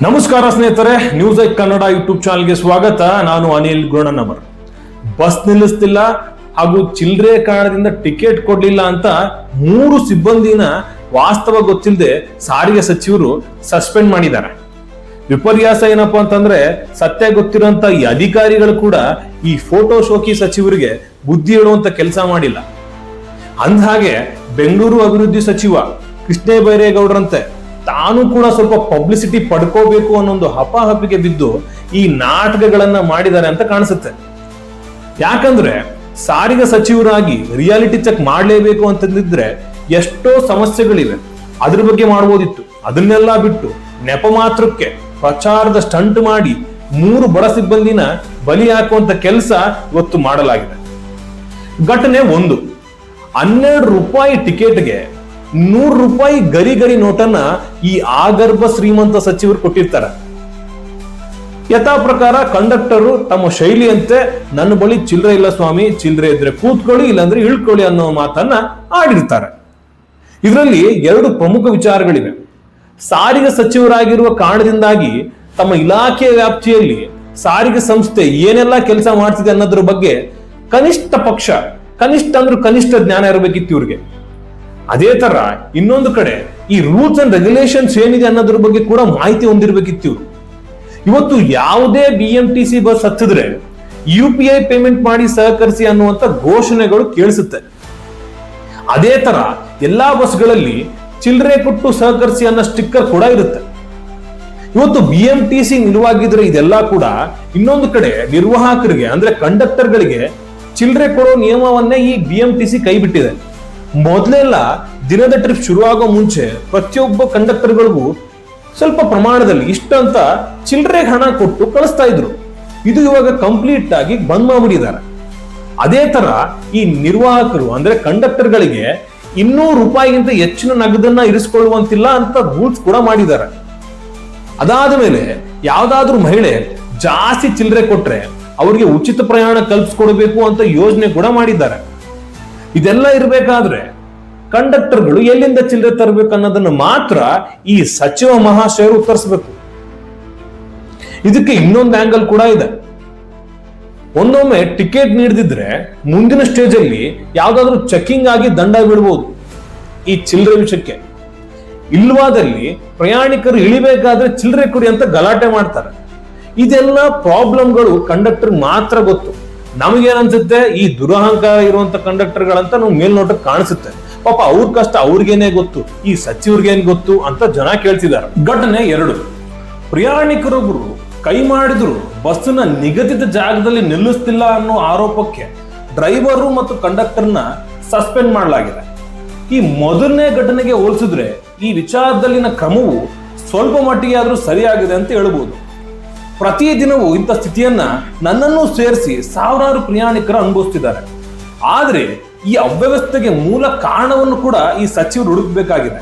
ನಮಸ್ಕಾರ ಸ್ನೇಹಿತರೆ, news I Kannada YouTube ಚಾನಲ್ಗೆ ಸ್ವಾಗತ. ನಾನು ಅನಿಲ್ ಗುಣನಮರ್. ಬಸ್ ನಿಲ್ಲಿಸ್ತಿಲ್ಲ ಹಾಗೂ ಚಿಲ್ಲರೆ ಕಾರಣದಿಂದ ಟಿಕೆಟ್ ಕೊಡ್ಲಿಲ್ಲ ಅಂತ 3 ಸಿಬ್ಬಂದಿನ ವಾಸ್ತವ ಗೊತ್ತಿಲ್ಲದೆ ಸಾರಿಗೆ ಸಚಿವರು ಸಸ್ಪೆಂಡ್ ಮಾಡಿದ್ದಾರೆ. ವಿಪರ್ಯಾಸ ಏನಪ್ಪಾ ಅಂತಂದ್ರೆ, ಸತ್ಯ ಗೊತ್ತಿರುವಂತ ಈ ಅಧಿಕಾರಿಗಳು ಕೂಡ ಈ ಫೋಟೋ ಶೋಕಿ ಸಚಿವರಿಗೆ ಬುದ್ಧಿ ಹೇಳುವಂತ ಕೆಲಸ ಮಾಡಿಲ್ಲ. ಅಂದಹಾಗೆ ಬೆಂಗಳೂರು ಅಭಿವೃದ್ಧಿ ಸಚಿವ ಕೃಷ್ಣ ಬೈರೇಗೌಡರಂತೆ ತಾನು ಕೂಡ ಸ್ವಲ್ಪ ಪಬ್ಲಿಸಿಟಿ ಪಡ್ಕೋಬೇಕು ಅನ್ನೊಂದು ಹಪಾಹಪಿಗೆ ಬಿದ್ದು ಈ ನಾಟಕಗಳನ್ನ ಮಾಡಿದ್ದಾರೆ ಅಂತ ಕಾಣಿಸುತ್ತೆ. ಯಾಕಂದ್ರೆ ಸಾರಿಗೆ ಸಚಿವರಾಗಿ ರಿಯಾಲಿಟಿ ಚೆಕ್ ಮಾಡಲೇಬೇಕು ಅಂತಂದಿದ್ರೆ ಎಷ್ಟೋ ಸಮಸ್ಯೆಗಳಿವೆ, ಅದ್ರ ಬಗ್ಗೆ ಮಾಡ್ಬೋದಿತ್ತು. ಅದನ್ನೆಲ್ಲ ಬಿಟ್ಟು ನೆಪ ಮಾತ್ರಕ್ಕೆ ಪ್ರಚಾರದ ಸ್ಟಂಟ್ ಮಾಡಿ 3 ಬಡ ಸಿಬ್ಬಂದಿನ ಬಲಿ ಹಾಕುವಂತ ಕೆಲಸ ಇವತ್ತು ಮಾಡಲಾಗಿದೆ. ಘಟನೆ 1, 12 ರೂಪಾಯಿ ಟಿಕೆಟ್ಗೆ 100 ರೂಪಾಯಿ ಗರಿ ನೋಟನ್ನ ಈ ಆಗರ್ಭ ಶ್ರೀಮಂತ ಸಚಿವರು ಕೊಟ್ಟಿರ್ತಾರೆ. ಯಥಾ ಪ್ರಕಾರ ಕಂಡಕ್ಟರ್ ತಮ್ಮ ಶೈಲಿಯಂತೆ ನನ್ನ ಬಳಿ ಚಿಲ್ಲರೆ ಇಲ್ಲ ಸ್ವಾಮಿ, ಚಿಲ್ಲರೆ ಇದ್ರೆ ಕೂತ್ಕೊಳ್ಳಿ ಇಲ್ಲಾಂದ್ರೆ ಇಳ್ಕೊಳ್ಳಿ ಅನ್ನೋ ಮಾತನ್ನ ಆಡಿರ್ತಾರೆ. ಇದರಲ್ಲಿ 2 ಪ್ರಮುಖ ವಿಚಾರಗಳಿವೆ. ಸಾರಿಗೆ ಸಚಿವರಾಗಿರುವ ಕಾರಣದಿಂದಾಗಿ ತಮ್ಮ ಇಲಾಖೆ ವ್ಯಾಪ್ತಿಯಲ್ಲಿ ಸಾರಿಗೆ ಸಂಸ್ಥೆ ಏನೆಲ್ಲ ಕೆಲಸ ಮಾಡ್ತಿದೆ ಅನ್ನೋದ್ರ ಬಗ್ಗೆ ಕನಿಷ್ಠ ಜ್ಞಾನ ಇರಬೇಕಿತ್ತು ಇವ್ರಿಗೆ. ಅದೇ ತರ ಇನ್ನೊಂದು ಕಡೆ ಈ ರೂಲ್ಸ್ ಅಂಡ್ ರೆಗ್ಯುಲೇಷನ್ಸ್ ಏನಿದೆ ಅನ್ನೋದ್ರ ಬಗ್ಗೆ ಕೂಡ ಮಾಹಿತಿ ಹೊಂದಿರಬೇಕಿತ್ತು ಇವರು. ಇವತ್ತು ಯಾವುದೇ BMTC ಬಸ್ ಹತ್ತಿದ್ರೆ UPI ಪೇಮೆಂಟ್ ಮಾಡಿ ಸಹಕರಿಸಿ ಅನ್ನುವಂತ ಘೋಷಣೆಗಳು ಕೇಳಿಸುತ್ತೆ. ಅದೇ ತರ ಎಲ್ಲಾ ಬಸ್ಗಳಲ್ಲಿ ಚಿಲ್ಲರೆ ಕೊಟ್ಟು ಸಹಕರಿಸಿ ಅನ್ನೋ ಸ್ಟಿಕ್ಕರ್ ಕೂಡ ಇರುತ್ತೆ. ಇವತ್ತು BMTC ನಿಲುವಾಗಿದ್ರೆ ಇದೆಲ್ಲ ಕೂಡ ಇನ್ನೊಂದು ಕಡೆ ನಿರ್ವಾಹಕರಿಗೆ ಅಂದ್ರೆ ಕಂಡಕ್ಟರ್ಗಳಿಗೆ ಚಿಲ್ಲರೆ ಕೊಡೋ ನಿಯಮವನ್ನೇ ಈ BMTC ಕೈ ಬಿಟ್ಟಿದೆ. ಮೊದಲೆಲ್ಲ ದಿನದ ಟ್ರಿಪ್ ಶುರುವಾಗೋ ಮುಂಚೆ ಪ್ರತಿಯೊಬ್ಬ ಕಂಡಕ್ಟರ್ಗಳಿಗೂ ಸ್ವಲ್ಪ ಪ್ರಮಾಣದಲ್ಲಿ ಇಷ್ಟಂತ ಚಿಲ್ಲರೆ ಹಣ ಕೊಟ್ಟು ಕಳಿಸ್ತಾ ಇದ್ರು. ಇದು ಇವಾಗ ಕಂಪ್ಲೀಟ್ ಆಗಿ ಬಂದ್ ಮಾಡ್ಬಿಟ್ಟಿದ್ದಾರೆ. ಅದೇ ತರ ಈ ನಿರ್ವಾಹಕರು ಅಂದ್ರೆ ಕಂಡಕ್ಟರ್ಗಳಿಗೆ 200 ರೂಪಾಯಿಗಿಂತ ಹೆಚ್ಚಿನ ನಗದನ್ನ ಇರಿಸಿಕೊಳ್ಳುವಂತಿಲ್ಲ ಅಂತ ರೂಲ್ಸ್ ಕೂಡ ಮಾಡಿದ್ದಾರೆ. ಅದಾದ ಮೇಲೆ ಯಾವ್ದಾದ್ರೂ ಮಹಿಳೆ ಜಾಸ್ತಿ ಚಿಲ್ಲರೆ ಕೊಟ್ರೆ ಅವ್ರಿಗೆ ಉಚಿತ ಪ್ರಯಾಣ ಕಲ್ಪಿಸ್ಕೊಡ್ಬೇಕು ಅಂತ ಯೋಜನೆ ಕೂಡ ಮಾಡಿದ್ದಾರೆ. ಇದೆಲ್ಲ ಇರಬೇಕಾದ್ರೆ ಕಂಡಕ್ಟರ್ಗಳು ಎಲ್ಲಿಂದ ಚಿಲ್ಲರೆ ತರಬೇಕು ಅನ್ನೋದನ್ನು ಮಾತ್ರ ಈ ಸಚಿವ ಮಹಾಶಯರು ಉತ್ತರಿಸಬೇಕು. ಇದಕ್ಕೆ ಇನ್ನೊಂದು ಆಂಗಲ್ ಕೂಡ ಇದೆ. ಒಂದೊಮ್ಮೆ ಟಿಕೆಟ್ ನೀಡದಿದ್ರೆ ಮುಂದಿನ ಸ್ಟೇಜ್ ಅಲ್ಲಿ ಯಾವ್ದಾದ್ರು ಚೆಕಿಂಗ್ ಆಗಿ ದಂಡ ಬೀಳ್ಬಹುದು ಈ ಚಿಲ್ಲರೆ ವಿಷಯಕ್ಕೆ. ಇಲ್ವಾದಲ್ಲಿ ಪ್ರಯಾಣಿಕರು ಇಳಿಬೇಕಾದ್ರೆ ಚಿಲ್ಲರೆ ಕೊಡಿ ಅಂತ ಗಲಾಟೆ ಮಾಡ್ತಾರೆ. ಇದೆಲ್ಲ ಪ್ರಾಬ್ಲಮ್ಗಳು ಕಂಡಕ್ಟರ್ ಮಾತ್ರ ಗೊತ್ತು. ನಮಗೇನನ್ಸುತ್ತೆ, ಈ ದುರಹಂಕಾರ ಇರುವಂತ ಕಂಡಕ್ಟರ್ಗಳಂತ ನಾವು ಮೇಲ್ನೋಟಕ್ಕೆ ಕಾಣಿಸುತ್ತೆ. ಪಾಪ ಅವ್ರ ಕಷ್ಟ ಅವ್ರಿಗೇನೆ ಗೊತ್ತು, ಈ ಸಚಿವರಿಗೇನ್ ಗೊತ್ತು ಅಂತ ಜನ ಕೇಳ್ತಿದ್ದಾರೆ. ಘಟನೆ 2, ಪ್ರಯಾಣಿಕರೊಬ್ಬರು ಕೈ ಮಾಡಿದ್ರು ಬಸ್ನ ನಿಗದಿತ ಜಾಗದಲ್ಲಿ ನಿಲ್ಲಿಸ್ತಿಲ್ಲ ಅನ್ನೋ ಆರೋಪಕ್ಕೆ ಡ್ರೈವರು ಮತ್ತು ಕಂಡಕ್ಟರ್ನ ಸಸ್ಪೆಂಡ್ ಮಾಡಲಾಗಿದೆ. ಈ ಮೊದಲನೇ ಘಟನೆಗೆ ಹೋಲಿಸಿದ್ರೆ ಈ ವಿಚಾರದಲ್ಲಿನ ಕ್ರಮವು ಸ್ವಲ್ಪ ಮಟ್ಟಿಗೆ ಆದ್ರೂ ಸರಿಯಾಗಿದೆ ಅಂತ ಹೇಳ್ಬೋದು. ಪ್ರತಿದಿನವೂ ಇಂಥ ಸ್ಥಿತಿಯನ್ನ ನನ್ನನ್ನು ಸೇರಿಸಿ ಸಾವಿರಾರು ಪ್ರಯಾಣಿಕರು ಅನುಭವಿಸ್ತಿದ್ದಾರೆ. ಆದ್ರೆ ಈ ಅವ್ಯವಸ್ಥೆಗೆ ಮೂಲ ಕಾರಣವನ್ನು ಕೂಡ ಈ ಸಚಿವರು ಹುಡುಕಬೇಕಾಗಿದೆ.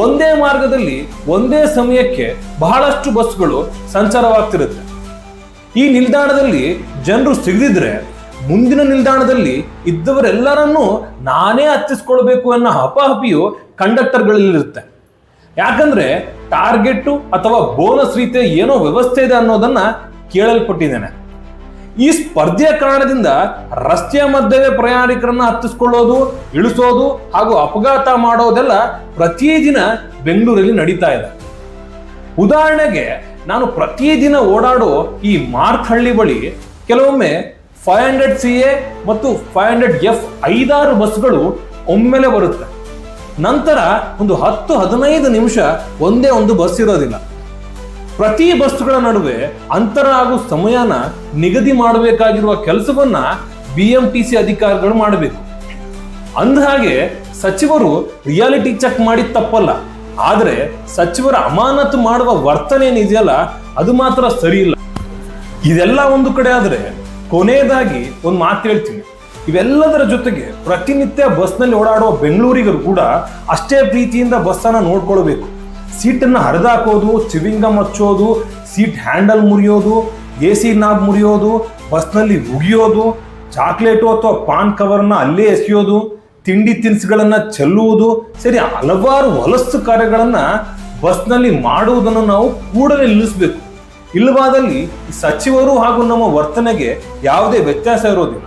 ಒಂದೇ ಮಾರ್ಗದಲ್ಲಿ ಒಂದೇ ಸಮಯಕ್ಕೆ ಬಹಳಷ್ಟು ಬಸ್ಗಳು ಸಂಚಾರವಾಗ್ತಿರುತ್ತೆ. ಈ ನಿಲ್ದಾಣದಲ್ಲಿ ಜನರು ಸಿಗದಿದ್ರೆ ಮುಂದಿನ ನಿಲ್ದಾಣದಲ್ಲಿ ಇದ್ದವರೆಲ್ಲರನ್ನೂ ನಾನೇ ಹತ್ತಿಸ್ಕೊಳ್ಬೇಕು ಅನ್ನೋ ಹಪಾಹಪಿಯು ಕಂಡಕ್ಟರ್ಗಳಲ್ಲಿರುತ್ತೆ. ಯಾಕಂದ್ರೆ ಟಾರ್ಗೆಟ್ ಅಥವಾ ಬೋನಸ್ ರೀತಿಯ ಏನೋ ವ್ಯವಸ್ಥೆ ಇದೆ ಅನ್ನೋದನ್ನ ಕೇಳಲ್ಪಟ್ಟಿದ್ದೇನೆ. ಈ ಸ್ಪರ್ಧೆಯ ಕಾರಣದಿಂದ ರಸ್ತೆಯ ಮಧ್ಯೆ ಪ್ರಯಾಣಿಕರನ್ನ ಹತ್ತಿಸ್ಕೊಳ್ಳೋದು, ಇಳಿಸೋದು ಹಾಗೂ ಅಪಘಾತ ಮಾಡೋದೆಲ್ಲ ಪ್ರತಿದಿನ ಬೆಂಗಳೂರಲ್ಲಿ ನಡೀತಾ ಇದೆ. ಉದಾಹರಣೆಗೆ ನಾನು ಪ್ರತಿದಿನ ಓಡಾಡೋ ಈ ಮಾರ್ಥಹಳ್ಳಿ ಬಳಿ ಕೆಲವೊಮ್ಮೆ 500 CA ಮತ್ತು 500F 5-6 ಬಸ್ಗಳು ಒಮ್ಮೆಲೆ ಬರುತ್ತೆ. ನಂತರ ಒಂದು 10-15 ನಿಮಿಷ ಒಂದೇ ಒಂದು ಬಸ್ ಇರೋದಿಲ್ಲ. ಪ್ರತಿ ಬಸ್ಗಳ ನಡುವೆ ಅಂತರ ಹಾಗೂ ಸಮಯನ ನಿಗದಿ ಮಾಡಬೇಕಾಗಿರುವ ಕೆಲಸವನ್ನ BMTC ಅಧಿಕಾರಿಗಳು ಮಾಡಬೇಕು. ಅಂದಹಾಗೆ ಸಚಿವರು ರಿಯಾಲಿಟಿ ಚೆಕ್ ಮಾಡಿದ ತಪ್ಪಲ್ಲ, ಆದ್ರೆ ಸಚಿವರ ಅಮಾನತು ಮಾಡುವ ವರ್ತನೆ ಏನಿದೆಯಲ್ಲ ಅದು ಮಾತ್ರ ಸರಿ ಇಲ್ಲ. ಇದೆಲ್ಲ ಒಂದು ಕಡೆ ಆದ್ರೆ ಕೊನೆಯದಾಗಿ ಒಂದು ಮಾತು ಹೇಳ್ತೀನಿ. ಇವೆಲ್ಲದರ ಜೊತೆಗೆ ಪ್ರತಿನಿತ್ಯ ಬಸ್ನಲ್ಲಿ ಓಡಾಡುವ ಬೆಂಗಳೂರಿಗರು ಕೂಡ ಅಷ್ಟೇ ಪ್ರೀತಿಯಿಂದ ಬಸ್ಸನ್ನ ನೋಡ್ಕೊಳ್ಬೇಕು. ಸೀಟನ್ನ ಹರಿದಾಕೋದು, ಚಿವಿಂಗಮ್ ಹಚ್ಚೋದು, ಸೀಟ್ ಹ್ಯಾಂಡಲ್ ಮುರಿಯೋದು, AC ನಾಬ್ ಮುರಿಯೋದು, ಬಸ್ನಲ್ಲಿ ಉಗಿಯೋದು, ಚಾಕ್ಲೇಟು ಅಥವಾ ಪಾನ್ ಕವರ್ನ ಅಲ್ಲೇ ಎಸೆಯೋದು, ತಿಂಡಿ ತಿನಿಸುಗಳನ್ನ ಚೆಲ್ಲುವುದು ಸೇರಿ ಹಲವಾರು ಹೊಲಸು ಕಾರ್ಯಗಳನ್ನ ಬಸ್ನಲ್ಲಿ ಮಾಡುವುದನ್ನು ನಾವು ಕೂಡಲೇ ನಿಲ್ಲಿಸಬೇಕು. ಇಲ್ಲವಾದಲ್ಲಿ ಈ ಸಚಿವರು ಹಾಗೂ ನಮ್ಮ ವರ್ತನೆಗೆ ಯಾವುದೇ ವ್ಯತ್ಯಾಸ ಇರೋದಿಲ್ಲ.